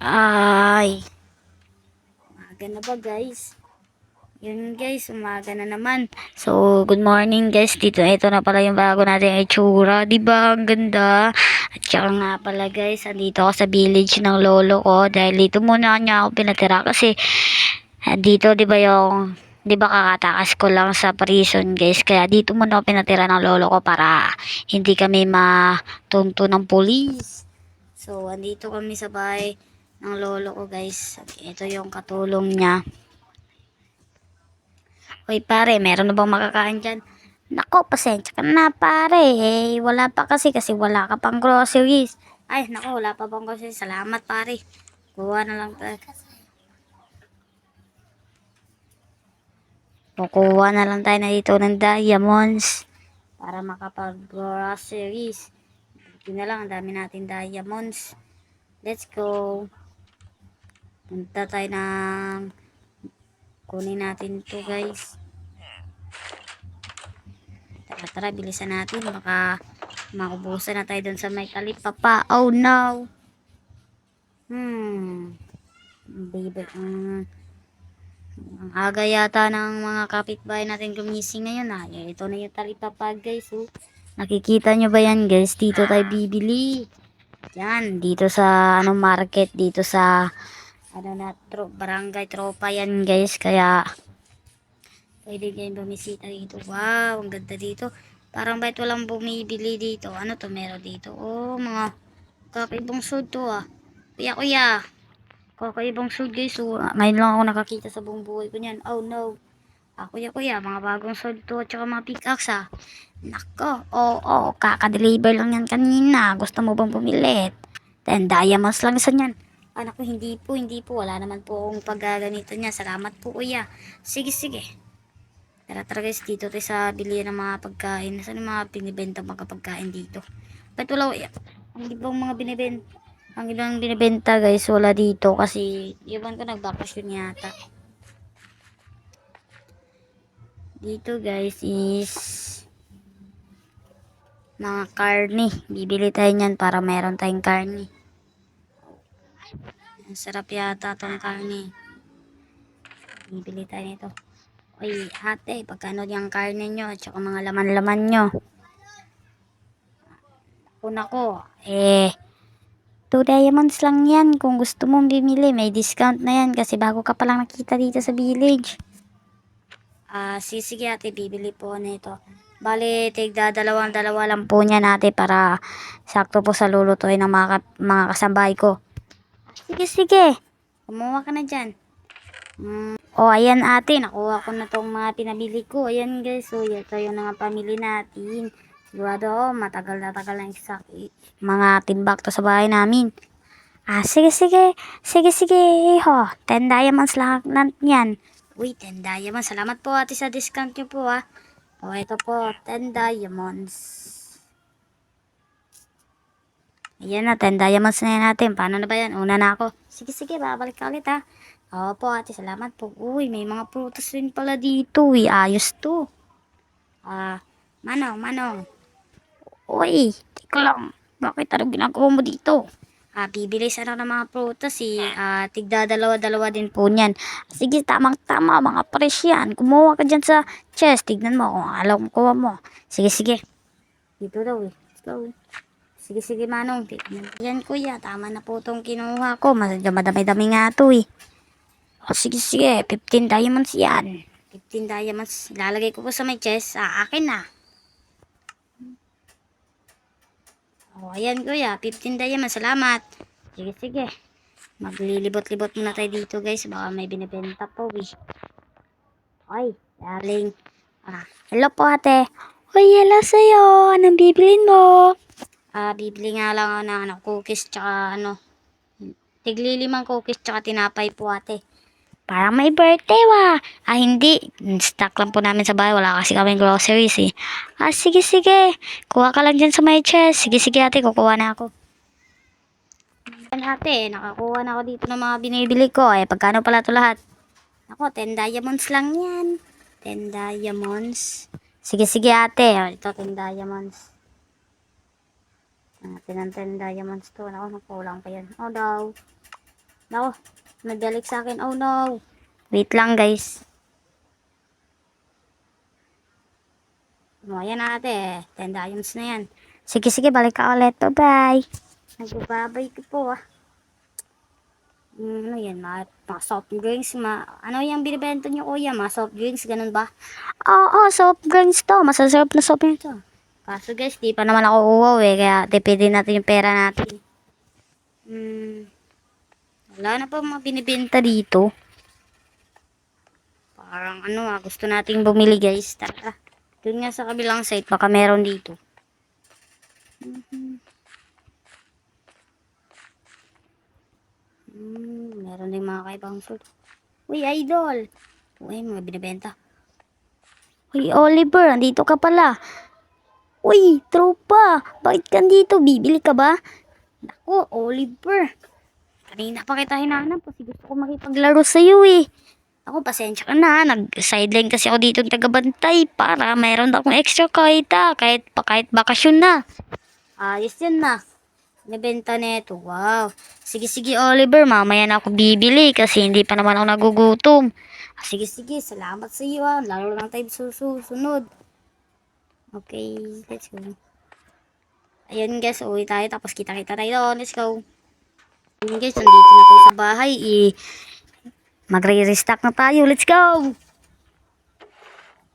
Ay, umaga na ba guys? Yun guys, umaga na naman. So, good morning guys. Ito na pala yung bago nating itsura. Diba? Ang ganda. At saka nga pala guys, andito ako sa village ng lolo ko. Dahil dito muna niya ako pinatira kasi dito diba yung, diba kakatakas ko lang sa prison guys. Kaya dito muna ako pinatira ng lolo ko para hindi kami matunto ng police. So, andito kami sa bahay ng lolo ko guys. Ito yung katulong niya. Hoy pare, meron na bang makakain dyan? Nako, pasensya ka na pare. Wala pa kasi wala ka pang groceries. Ay, nako, wala pa bang groceries. Salamat pare. Kuha na lang tayo. Kukuha na lang tayo na dito ng diamonds para makapag-groceries. Buti na lang, ang dami natin diamonds. Let's go. Punta tayo ng kunin natin to guys. Tara, bilisan natin. Baka maubusan na tayo dun sa may talipapa. Oh no! Baby, ang aga yata ng mga kapitbahay natin gumising ngayon. Ito na yung talipapa guys. Nakikita nyo ba yan guys? Dito tayo bibili. Yan, dito sa market. Dito sa barangay tropa yan guys. Kaya pwede kayong bumisita dito. Wow, ang ganda dito. Parang bait walang bumibili dito. Ano to meron dito? Oh, mga kakaibang sword to Kuya. Kakaibang sword guys. Ngayon lang ako nakakita sa buong buhay ko niyan. Oh no. Kuya, mga bagong sword to at saka mga pickaxe Nako, kaka-deliver lang yan kanina. Gusto mo bang bumili? 10 diamonds lang isa niyan. Naku, hindi po. Wala naman po akong paggaganito niya. Salamat po kuya. Sige. Tara guys, dito tayo sa bilihan ng mga pagkain. Saan yung mga binibenta mga pagkain dito? Ba't wala ang ibang mga binibenta? Ang ibang binibenta guys, wala dito kasi iwan ko nagbakasyon yata. Dito guys is mga karne. Bibili tayo niyan para meron tayong karne. Ang sarap yata tong karne. Bibili tayo nito. Oy, ate, pagkano yung karne nyo at saka mga laman-laman nyo? Nako, 2 diamonds lang yan. Kung gusto mong bimili, may discount na yan kasi bago ka palang nakita dito sa village. Sige ate, bibili po nito. Bale, tigda dalawa lang po niya natin para sakto po sa lulutuin ng mga kasabay ko. Sige. Kumuha ka na dyan. Ayan ate, nakuha ko na tong mga pinabili ko. Ayan guys, ito yung mga pamili natin. Sigurado, matagal na mga timbak to sa bahay namin. Sige. 10 diamonds lang yan. Uy, 10 diamonds. Salamat po ate sa discount nyo po ito po, 10 diamonds. Ayan na, 10 diamonds na yan natin. Paano na ba yan? Una na ako. Sige, babalik ka ulit Opo ate, salamat po. Uy, may mga prutas rin pala dito. Ayos to. Manong. Uy, teka lang. Bakit anong ginagawa mo dito? Bibili sana ng mga prutas tigda dalawa din po niyan. Sige, tamang-tama mga fresh yan. Kumuha ka dyan sa chest. Tignan mo kung alam mo kuha mo. Sige. Dito daw Let's go. Sige, Manong. Tignan. Yan kuya, tama na po itong kinuha ko. Madami-dami nga to sige. 15 diamonds yan. 15 diamonds. Ilalagay ko po sa may chest. Akin na. Ayan kuya, 15 diamonds. Salamat. Sige. Maglilibot-libot muna tayo dito guys. Baka may binibenta po Ay, darling. Hello po ate. Uy, hello sa'yo. Anong bibilin mo? Bibili nga lang ako ng cookies tsaka tigli 5 cookies tsaka tinapay po ate. Parang may birthday hindi. Stock lang po namin sa bahay. Wala kasi kami groceries sige. Kuha ka lang dyan sa may chest. Sige ate, kukuha na ako. Ate, nakakuha na ako dito ng mga binibili ko. Pagkano pala ito lahat? 10 diamonds lang yan. 10 diamonds. Sige ate. Ito 10 diamonds. Natin ang 10 diamonds to. Nakulang pa yan. Daw. Nako, nagdalik sa akin. Oh no. Wait lang guys. Ayan na ate. 10 diamonds na yan. Sige, sige. Balik ka ulit. Bye-bye. Nagbababay ko po ah. Ano yan? Mga soft drinks. Ano yung binibenta niyo kuya? Mga soft drinks. Ganun ba? Oo, soft drinks to. Masasarap na soft drinks to. Kaso guys, di pa naman ako uwaw eh. Kaya depende natin yung pera natin. Wala na pa mga binibenta dito. Parang gusto nating bumili guys. Tara. Doon nga sa kabilang site, baka meron dito. Meron din mga kaibang sort. Uy, idol! Uy, mga binibenta. Uy, Oliver, andito ka pala. Uy, tropa! Bakit ka dito? Bibili ka ba? Naku, Oliver. Kanina pa kita hinahanap kasi gusto ko makipaglaro sa'yo eh. Ako, pasensya ka na. Nag-sideline kasi ako dito ng tagabantay para mayroon akong extra kahit bakasyon na. Ayos yan na. Nabenta nito. Wow. Sige, sige, Oliver. Mamaya na ako bibili kasi hindi pa naman ako nagugutom. Sige, sige. Salamat sa iyo. Lalo lang tayo susunod. Okay, let's go. Ayun guys, uwi tayo tapos kita-kita tayo doon. Let's go. Ayun guys, nandito na tayo sa bahay. Magre-restock na tayo. Let's go!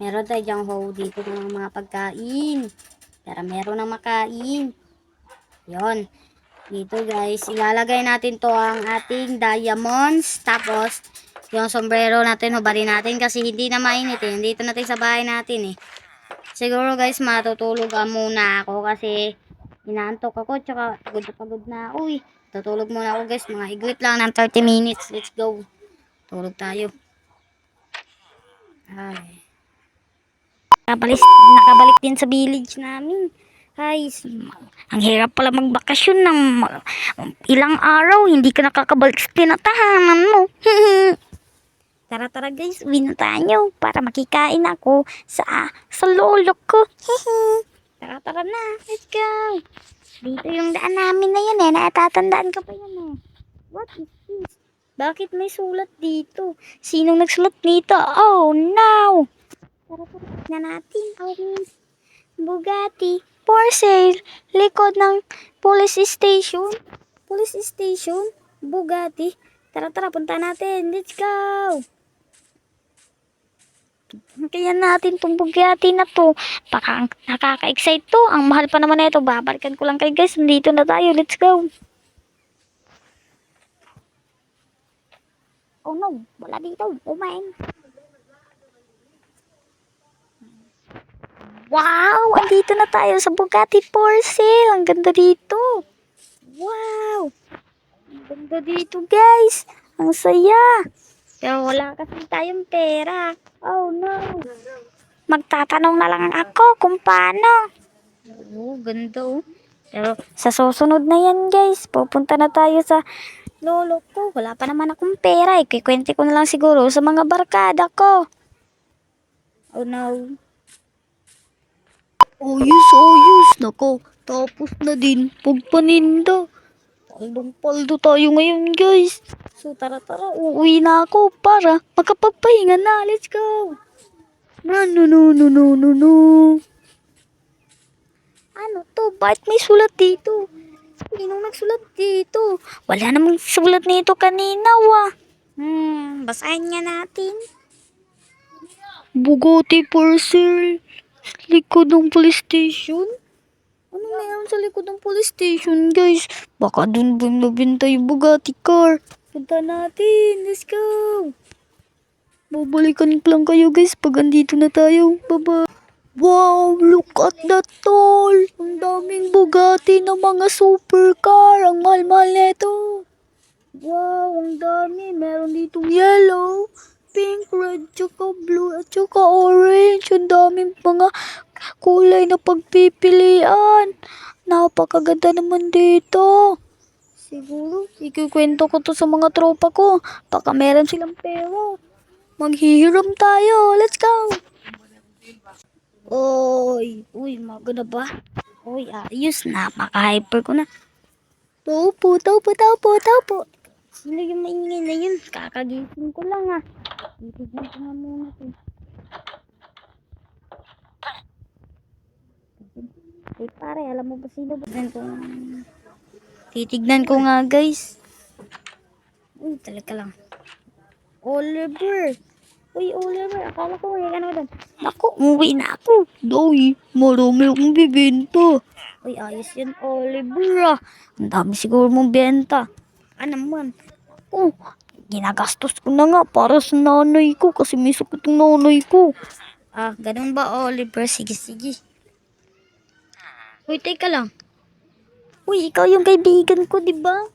Meron tayo dyang hoe dito ng mga pagkain. Para meron ng makain. Yon. Dito guys, ilalagay natin to ang ating diamonds. Tapos, yung sombrero natin, hubarin natin kasi hindi na mainit eh. Dito natin sa bahay natin eh. Siguro guys, matutulog muna ako kasi inaantok ako. Tsaka pagod na ako eh. Tutulog muna ako guys. Mga iglit lang ng 30 minutes. Let's go. Tulog tayo. Ay. Nakabalik din sa village namin. Ay, ang hirap pala magbakasyon ng ilang araw. Hindi ka nakakabalik sa tinatahanan mo. Tara, tara guys. Uwi na tayo para makikain ako sa lolo ko. Tara, tara na. Let's go. Dito yung daan namin na yun eh. Natatandaan ka pa yun eh. What is this? Bakit may sulat dito? Sinong nagsulat dito? Oh, no! Tara na natin. Bugatti. For sale. Likod ng police station. Police station? Bugatti. Tara, tara. Punta natin. Let's go! Kaya natin itong Bugatti na to. Baka nakaka-excite to. Ang mahal pa naman na ito. Babalikan ko lang kayo guys. Nandito na tayo. Let's go! Oh no, wala dito. Oh man. Wow, andito na tayo sa Bugatti for sale. Ang ganda dito. Wow. Ang ganda dito, guys. Ang saya. Pero wala kasi tayong pera. Oh no. Magtatanong na lang ako kung paano. Oh, ganda oh. Pero sa susunod na yan, guys. Pupunta na tayo sa lolo ko. Wala pa naman akong pera. Ikikwente ko na lang siguro sa mga barkada ko. Oh no. Ayos. Nako, tapos na din. Pagpaninda. Paldong-paldo tayo ngayon, guys. So, tara. Uuwi na ako para makapagpahinga na. Let's go. No. Ano to? Bakit may sulat dito? Sinong nagsulat dito? Wala namang sulat nito kanina, wa. Basahin nga natin. Bugatti for sale. Likod ng police station? Ano meron sa likod ng police station, guys? Baka dun ba mabenta yung Bugatti car? Punta natin. Let's go. Babalikan ko lang kayo, guys, pag andito na tayo. Bye-bye. Wow, look at that tall. Ang daming Bugatti na mga supercar. Ang mahal-mahal nito. Wow, ang dami. Meron ditong yellow, pink, red, tsaka blue, at tsaka orange. Ang daming mga kulay na pagpipilian. Napakaganda naman dito. Siguro, ikikwento ko to sa mga tropa ko. Baka meron silang pera. Maghihiram tayo. Let's go. Uy, maganda ba? Uy, ayos na. Maka-hyper ko na. Taupo. Sino yung maingay na yun? Kakagising ko lang ah. Titignan ko nga muna to. Ay pare, alam mo ba sino ba? Titignan ko nga guys. Uy, talaga lang. Oliver. Uy, Oliver. Akala ko may ano doon. Naku, umuwi na ako. Doy, marami akong bibenta. Uy, ayos yun, Oliver ah. Ang dami siguro mong benta. Ano naman? Oh, ginagastos ko na nga para sa nanay ko kasi may sakit ang nanay ko. Ah, ganun ba, Oliver? Sige, sige. Uy, teka lang. Uy, ikaw yung kaibigan ko, di ba?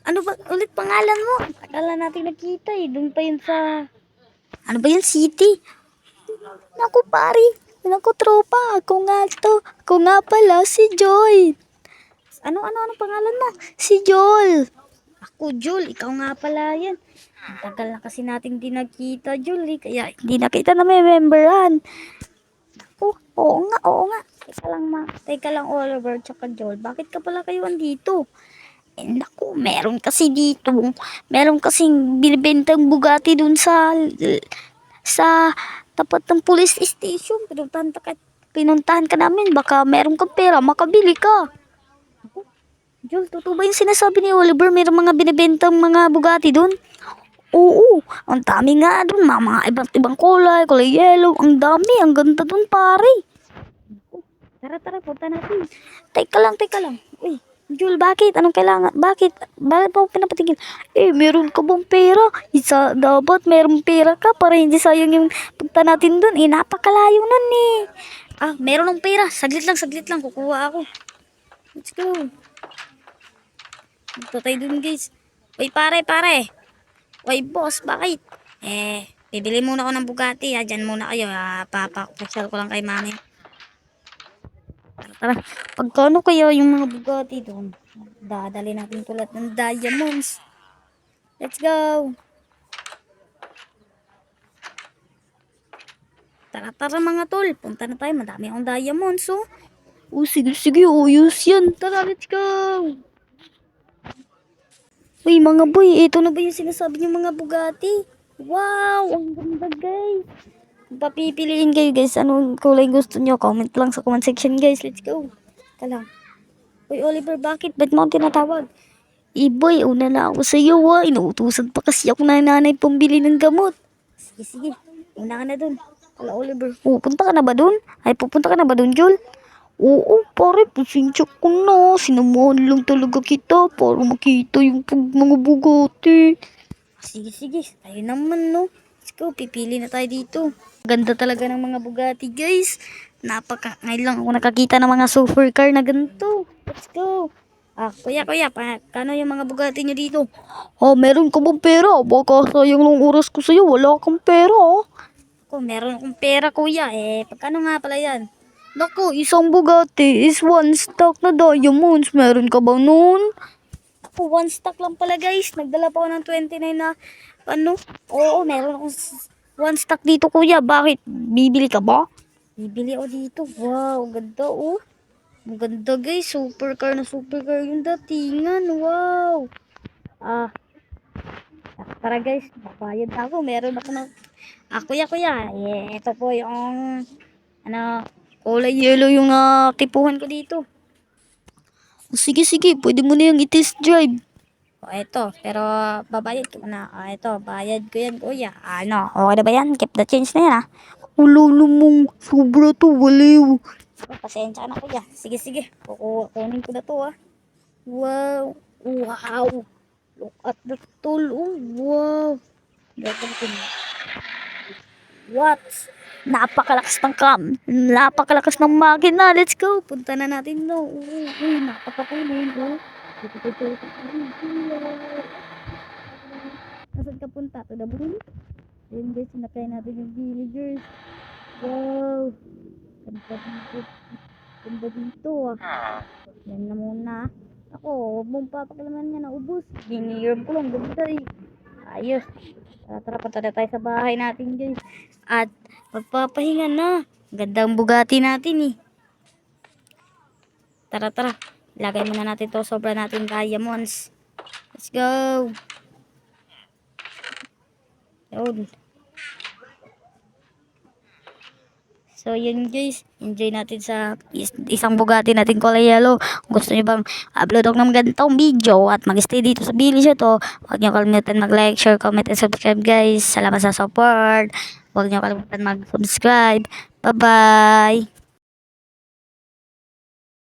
Ano ba ulit pangalan mo? Akala natin nakita eh. Doon pa yun sa... Ano ba yun? City? Naku, pare. Naku, tropa. Ako nga to. Ako nga pala, si Joy. Ano pangalan mo? Si Joel. Ako, Joel. Ikaw nga pala yan. Ang tagal na kasi nating di nagkita, Joel. Eh. Kaya hindi na kita na may memberan. Oo nga, oo nga. Teka lang, Oliver, tsaka Joel. Bakit ka pala kayo andito? Eh, naku, meron kasing binibentang Bugatti dun sa tapat ng police station. Pinuntahan ka namin, baka meron kang pera, makabili ka. Ako, Joel, totoo ba yung sinasabi ni Oliver, meron mga binibentang mga Bugatti dun? Oo, ang dami nga dun, mga iba't ibang kulay yellow, ang dami, ang ganda dun pare. Tara, punta natin. Teka lang. Uy, Jul, bakit? Anong kailangan? Bakit mo pinapatigil? Eh, meron ka bang pera? Dapat meron pera ka para hindi sayang yung punta natin dun. Eh, napakalayo nun eh. Ah, meron ng pera. Saglit lang. Kukuha ako. Let's go. Punta tayo dun, guys. Uy, pare. Uy, boss, bakit? Eh, bibili muna ako ng Bugatti. Diyan muna kayo. Papakutsal ko lang kay mami. Tara, pagkano kaya yung mga Bugatti doon? Dadali natin tulad ng diamonds. Let's go! Tara mga tol, punta na tayo. Madami akong diamonds, oh. Oh, sige, ayos yan. Tara, let's go! Uy, mga boy, ito na ba yung sinasabi niyo mga Bugatti? Wow, ang ganda guys. Papipiliin kayo guys, anong kulay gusto nyo? Comment lang sa comment section guys, let's go. Tala. Uy, Oliver, bakit? Ba't mo tinatawag? Boy, una na ako sa iyo ah. Inuutusan pa kasi ako na nanay pambili ng gamot. Sige. Una ka na dun. Wala, Oliver. Pupunta ka na ba dun? Pupunta ka na ba dun, Jol? Oo, pare, pasensya ko na. Sinamahan lang talaga kita para makita yung mga Bugatti. Sige. Tayo naman, no? Let's go, pipili na tayo dito. Ganda talaga ng mga Bugatti, guys. Ngayon lang ako nakakita ng mga supercar na ganito. Let's go. Kuya, paano yung mga Bugatti nyo dito? Meron ka bang pera? Baka sayang ng oras ko sa'yo, wala kang pera. Meron akong pera, kuya. Pagkano nga pala yan? Naku, isang Bugatti is one stock na diamonds. Meron ka ba nun? Ako, one stock lang pala, guys. Nagdala pa ako ng 29 na, Oo, meron akong one stock dito, kuya. Bakit? Bibili ka ba? Bibili ako dito. Wow, ganda, oh. Ang ganda guys, supercar yung datingan, wow. Tara guys, babayad ako, meron ako ng, kuya, ito po yung, kulay yellow yung tipuhan ko dito. Sige, pwede mo na yung i-test drive. Ito, pero babayad ko na, ito, bayad ko yan kuya. Okay na ba yan? Keep the change na yan Ulo mong sobra to, waliw. Pasensya na kuya. Sige. Kukunin ko na to Wow. Look at the tool. Oh, wow. What? Napakalakas ng makina. Let's go. Punta na natin no. Napakakunin. Nasaan ka punta? To the moon? Ayun guys, sinakay natin yung villagers. Wow. Ganda dito Yan na muna. Ako, huwag mong papakilaman yan ubos. Biniyarm ko lang, ganda Ayos. Tara, punta na tayo sa bahay natin guys. At magpapahinga na. Gandang Bugatti natin Tara. Lagay muna natin to. Sobra natin diamonds. Let's go. Yun. So, yun guys. Enjoy natin sa isang Bugatti natin kulay yellow. Kung gusto nyo bang upload ako ng ganitong video at mag-stay dito sa Billy Show to, huwag nyo kalimutan mag-like, share, comment, and subscribe guys. Salamat sa support. Huwag nyo kalimutan mag-subscribe. Bye-bye.